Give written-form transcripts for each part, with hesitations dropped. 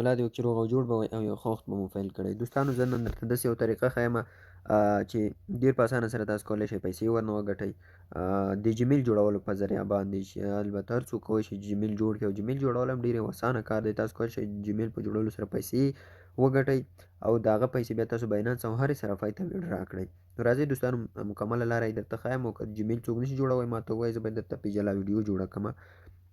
الله دې وکړي چې روغ او جوړ به وئ او یو ښه وخت به مو پیل کړی. دوستانو زه نن درته داسې یو طریقه ښیم چې ډېر په اسانه سره تاسو کولی شئ پیسې ورنه وګټئ د جیمیل جوړولو په ذریعه باندې چې البته هر څوک کولی شي جیمیل جوړ کړي او جیمیل جوړول هم ډېر یو اسانه کار دی. تاسو کولی شئ جیمیل په جوړولو سره پیسې وګټئ او د هغه پیسې بیا تاسو باینانس او هرې صرافۍ ته ویډرا کړئ. نو راځئ دوستانو مکمله لاره یې درته ښیم او که جیمیل څوک نشي جوړوی ماته ووایئ زه به درته پې جلا ویډیو جوړه کړمه.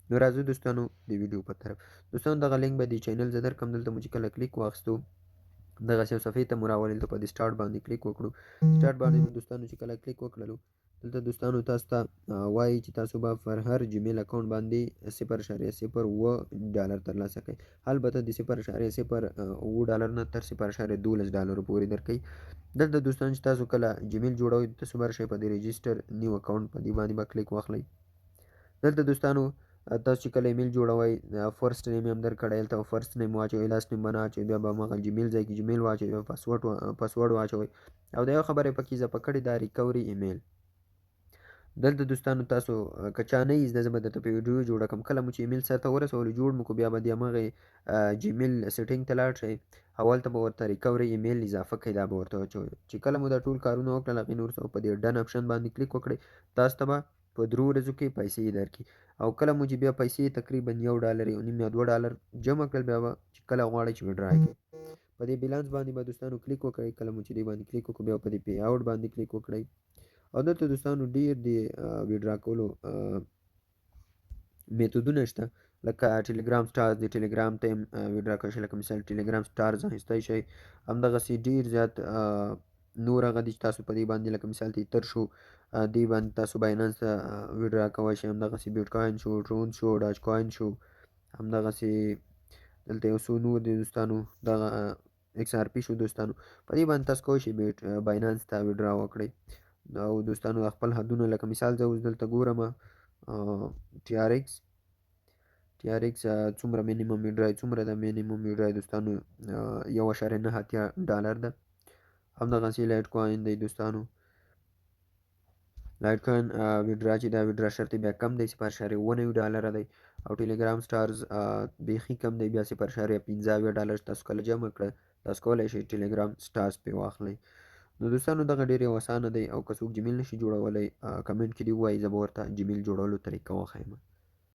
نو راځو دوستانو د ویډیو په طرف. دوستانو دغه لینک به د چینل زه درکړم. دلته مو چې کله کلیک واخیستو دغسې یو صفحې ته مو راولي. دلته په دې سټارټ باندې کلیک وکړو. سټارټ باندې مو دوستانو چې کله کلیک وکړلو دلته دوستانو تاسو ته وایي چې تاسو به پر هر جیمیل اکاونټ باندې 0.07 ډالر ترلاسه کړئ. البته د 0.07 نه تر 0.12 ډالرو پورې درکوي. دلته دوستانو چې تاسو کله جیمیل جوړوئ تاسو به راشئ په دې رجسټر نیو اکاونټ په دې باندې به کلیک واخلئ. دلته دوستانو تاسو چې کله ایمیل جوړوئ فرست نیم یې هم درکړی دلته فرست نیم واچوئ لاست نیم به نه اچوئ بیا به هماغه جیمیل ځای کې جیمیل واچوئ بیا پاسورډ واچوئ او د یوه خبرې پکې اضافه کړې دا ریکوري ایمیل. دلته دوستانو تاسو که چا نه یې زده زه به درته په ویډیو جوړه کړم. کله مو چې ایمیل سرته ورسولو جوړ مو کړو بیا به د همغې جیمیل سیټینګ ته لاړ شئ او هلته به ورته ریکوري ایمیل اضافه کړئ دا به ورته واچوئ. چې کله مو دا ټول کارونه وکړل هغې نه وروسته په دې ډن اپشن باندې کلیک وکړئ. تاسو ته به په 3 ورځو کې پیسې درکړي او کله مو چې بیا پیسې تقریبا $1 1.5 یا $2 جمع کړل بیا به چې کله غواړئ چې ویډرا یې کړئ په دې بیلانس باندې به دوستانو کلیک وکړئ. کله مو چې دې باندې کلیک وکړو بیا په دې پې آوټ باندې کلیک وکړئ او دلته دوستانو ډېر د ویډرا کولو میتودونه شته لکه ټلګرام سټارز د ټلګرام ته ویډرا کولی شئ لکه مثال ټلګرام سټارز اخیستی شئ. همدغسې ډېر زیات نور هغه دي چې تاسو په دې باندې لکه مثال تیتر شو دې باندې تاسو باینانس ته ویډرا کولی شئ. همدغسې بیټ کوین شو ټرون شو ډاج کوین شو همدغسې دلته یو څو نور دي دوستانو دغه XRP شو دوستانو په دې باندې تاسو کولی شئ باینانس ته ویډرا وکړئ او دوستانو خپل حدونه لکه مثال زه اوس دلته ګورم TRX څومره مینیمم ویډرا څومره ده مینیمم ویډرا دوستانو $1.9 ده. همدغسې لایټ کوین دی دوستانو لایټ کوین ویډرا چې دا ویډرا شرط بیا کم دی $0.9 دی او ټلګرام سټارز بیخي کم دی بیا $0.15 تاسو کله جمع کړه تاسو کولی شئ ټلګرام سټارز پې واخلئ. نو دوستانو دغه ډېر یو اسانه دی او که څوک جیمیل نشي جوړولی کمنټ کې دې ووایي زه به ورته جیمیل جوړولو طریقه وښیم.